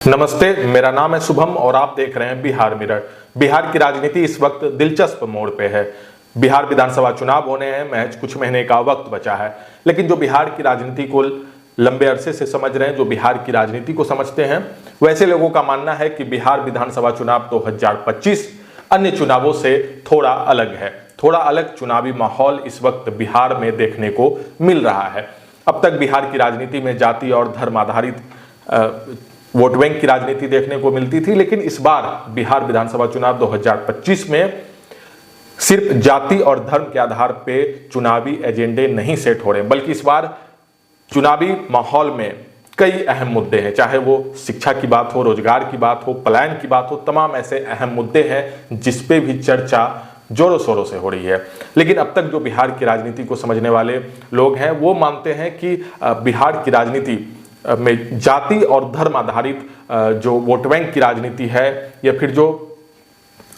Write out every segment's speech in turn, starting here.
नमस्ते, मेरा नाम है शुभम और आप देख रहे हैं बिहार मिरर। बिहार की राजनीति इस वक्त दिलचस्प मोड़ पे है। बिहार विधानसभा चुनाव होने हैं, महज कुछ महीने का वक्त बचा है। लेकिन जो बिहार की राजनीति को लंबे अरसे से समझ रहे हैं, जो बिहार की राजनीति को समझते हैं, वैसे लोगों का मानना है कि बिहार विधानसभा चुनाव 2025 अन्य चुनावों से थोड़ा अलग है। थोड़ा अलग चुनावी माहौल इस वक्त बिहार में देखने को मिल रहा है। अब तक बिहार की राजनीति में जाति और धर्म आधारित वोट बैंक की राजनीति देखने को मिलती थी, लेकिन इस बार बिहार विधानसभा चुनाव 2025 में सिर्फ जाति और धर्म के आधार पे चुनावी एजेंडे नहीं सेट हो रहे, बल्कि इस बार चुनावी माहौल में कई अहम मुद्दे हैं। चाहे वो शिक्षा की बात हो, रोजगार की बात हो, पलायन की बात हो, तमाम ऐसे अहम मुद्दे हैं जिसपे भी चर्चा जोरों शोरों से हो रही है। लेकिन अब तक जो बिहार की राजनीति को समझने वाले लोग हैं वो मानते हैं कि बिहार की राजनीति में जाति और धर्म आधारित जो वोट बैंक की राजनीति है, या फिर जो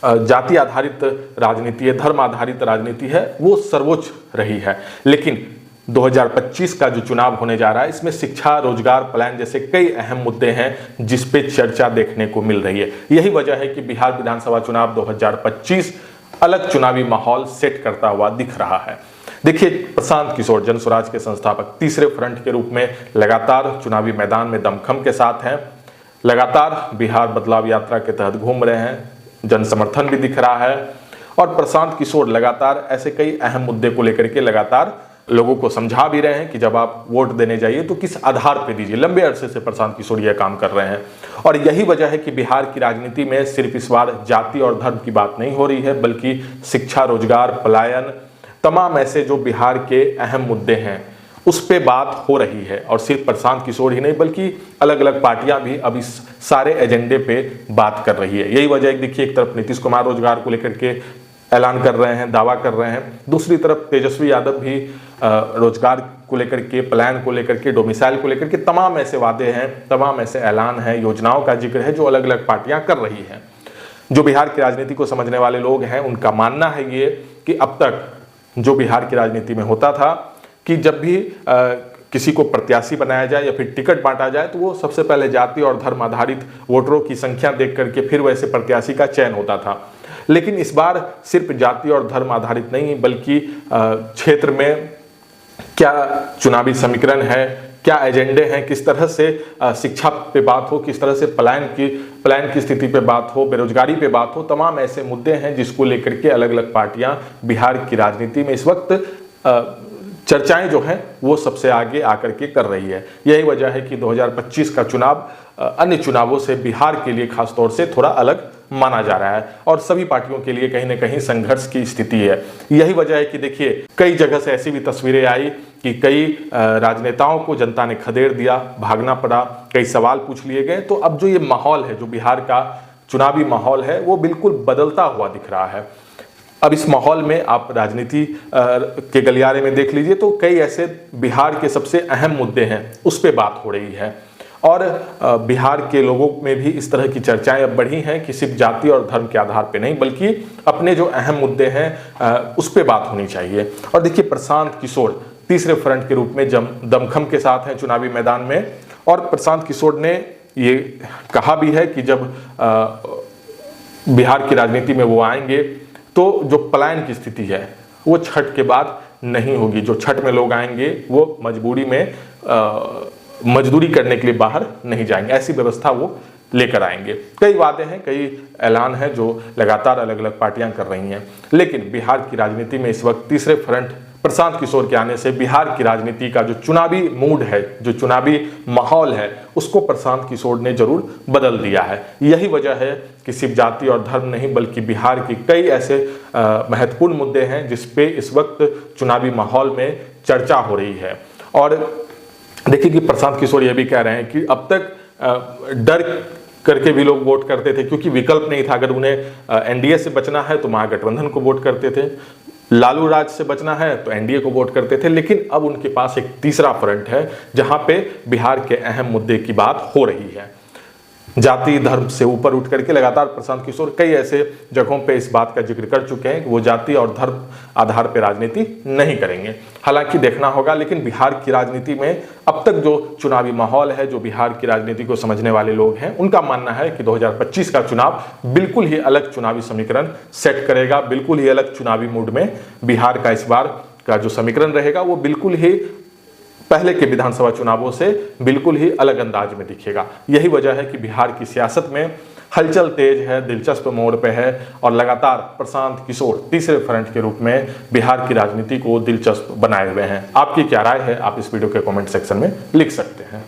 जाति आधारित राजनीति है, धर्म आधारित राजनीति है, वो सर्वोच्च रही है। लेकिन 2025 का जो चुनाव होने जा रहा है, इसमें शिक्षा, रोजगार, पलायन जैसे कई अहम मुद्दे हैं जिस पे चर्चा देखने को मिल रही है। यही वजह है कि बिहार विधानसभा चुनाव 2025 अलग चुनावी माहौल सेट करता हुआ दिख रहा है। देखिए, प्रशांत किशोर जन स्वराज के संस्थापक तीसरे फ्रंट के रूप में लगातार चुनावी मैदान में दमखम के साथ हैं। लगातार बिहार बदलाव यात्रा के तहत घूम रहे हैं, जन समर्थन भी दिख रहा है। और प्रशांत किशोर लगातार ऐसे कई अहम मुद्दे को लेकर के लगातार लोगों को समझा भी रहे हैं कि जब आप वोट देने जाइए तो किस आधार पर दीजिए। लंबे अरसे से प्रशांत किशोर यह काम कर रहे हैं और यही वजह है कि बिहार की राजनीति में सिर्फ इस बार जाति और धर्म की बात नहीं हो रही है, बल्कि शिक्षा, रोजगार, पलायन, तमाम ऐसे जो बिहार के अहम मुद्दे हैं उस पे बात हो रही है। और सिर्फ प्रशांत किशोर ही नहीं, बल्कि अलग अलग पार्टियां भी अब इस सारे एजेंडे पे बात कर रही है। यही वजह है, देखिए, एक तरफ नीतीश कुमार रोजगार को लेकर के ऐलान कर रहे हैं, दावा कर रहे हैं, दूसरी तरफ तेजस्वी यादव भी रोजगार को लेकर के, पलायन को लेकर के, डोमिसाइल को लेकर के तमाम ऐसे वादे हैं, तमाम ऐसे ऐलान हैं, योजनाओं का जिक्र है जो अलग अलग पार्टियां कर रही हैं। जो बिहार की राजनीति को समझने वाले लोग हैं उनका मानना है ये कि अब तक जो बिहार की राजनीति में होता था कि जब भी किसी को प्रत्याशी बनाया जाए या फिर टिकट बांटा जाए तो वो सबसे पहले जाति और धर्म आधारित वोटरों की संख्या देख करके फिर वैसे प्रत्याशी का चयन होता था। लेकिन इस बार सिर्फ जाति और धर्म आधारित नहीं, बल्कि क्षेत्र में क्या चुनावी समीकरण है, क्या एजेंडे हैं, किस तरह से शिक्षा पे बात हो, किस तरह से पलायन की स्थिति पे बात हो, बेरोजगारी पे बात हो, तमाम ऐसे मुद्दे हैं जिसको लेकर के अलग अलग पार्टियां बिहार की राजनीति में इस वक्त चर्चाएं जो हैं वो सबसे आगे आकर के कर रही है। यही वजह है कि 2025 का चुनाव अन्य चुनावों से बिहार के लिए खास तौर से थोड़ा अलग माना जा रहा है और सभी पार्टियों के लिए कहीं ना कहीं संघर्ष की स्थिति है। यही वजह है कि देखिए, कई जगह से ऐसी भी तस्वीरें आई कि कई राजनेताओं को जनता ने खदेड़ दिया, भागना पड़ा, कई सवाल पूछ लिए गए। तो अब जो ये माहौल है, जो बिहार का चुनावी माहौल है, वो बिल्कुल बदलता हुआ दिख रहा है। अब इस माहौल में आप राजनीति के गलियारे में देख लीजिए तो कई ऐसे बिहार के सबसे अहम मुद्दे हैं उस पर बात हो रही है। और बिहार के लोगों में भी इस तरह की चर्चाएं अब बढ़ी हैं कि सिर्फ जाति और धर्म के आधार पे नहीं, बल्कि अपने जो अहम मुद्दे हैं उस पर बात होनी चाहिए। और देखिए, प्रशांत किशोर तीसरे फ्रंट के रूप में दमखम के साथ हैं चुनावी मैदान में। और प्रशांत किशोर ने ये कहा भी है कि जब बिहार की राजनीति में वो आएंगे तो जो पलायन की स्थिति है वो छठ के बाद नहीं होगी। जो छठ में लोग आएंगे वो मजबूरी में मजदूरी करने के लिए बाहर नहीं जाएंगे, ऐसी व्यवस्था वो लेकर आएंगे। कई वादे हैं, कई ऐलान हैं जो लगातार अलग अलग पार्टियां कर रही हैं। लेकिन बिहार की राजनीति में इस वक्त तीसरे फ्रंट प्रशांत किशोर के आने से बिहार की राजनीति का जो चुनावी मूड है, जो चुनावी माहौल है, उसको प्रशांत किशोर ने जरूर बदल दिया है। यही वजह है कि सिर्फ जाति और धर्म नहीं, बल्कि बिहार की कई ऐसे महत्वपूर्ण मुद्दे हैं जिस पे इस वक्त चुनावी माहौल में चर्चा हो रही है। और देखिए कि प्रशांत किशोर ये भी कह रहे हैं कि अब तक डर करके भी लोग वोट करते थे, क्योंकि विकल्प नहीं था। अगर उन्हें एनडीए से बचना है तो महागठबंधन को वोट करते थे, लालू राज से बचना है तो एनडीए को वोट करते थे। लेकिन अब उनके पास एक तीसरा फ्रंट है जहां पे बिहार के अहम मुद्दे की बात हो रही है। जाति धर्म से ऊपर उठ करके लगातार प्रशांत किशोर कई ऐसे जगहों पे इस बात का जिक्र कर चुके हैं कि वो जाति और धर्म आधार पर राजनीति नहीं करेंगे। हालांकि देखना होगा, लेकिन बिहार की राजनीति में अब तक जो चुनावी माहौल है, जो बिहार की राजनीति को समझने वाले लोग हैं, उनका मानना है कि 2025 का चुनाव बिल्कुल ही अलग चुनावी समीकरण सेट करेगा। बिल्कुल ही अलग चुनावी मूड में बिहार का इस बार का जो समीकरण रहेगा वो बिल्कुल ही पहले के विधानसभा चुनावों से बिल्कुल ही अलग अंदाज में दिखेगा। यही वजह है कि बिहार की सियासत में हलचल तेज है, दिलचस्प मोड़ पे है और लगातार प्रशांत किशोर तीसरे फ्रंट के रूप में बिहार की राजनीति को दिलचस्प बनाए हुए हैं। आपकी क्या राय है, आप इस वीडियो के कमेंट सेक्शन में लिख सकते हैं।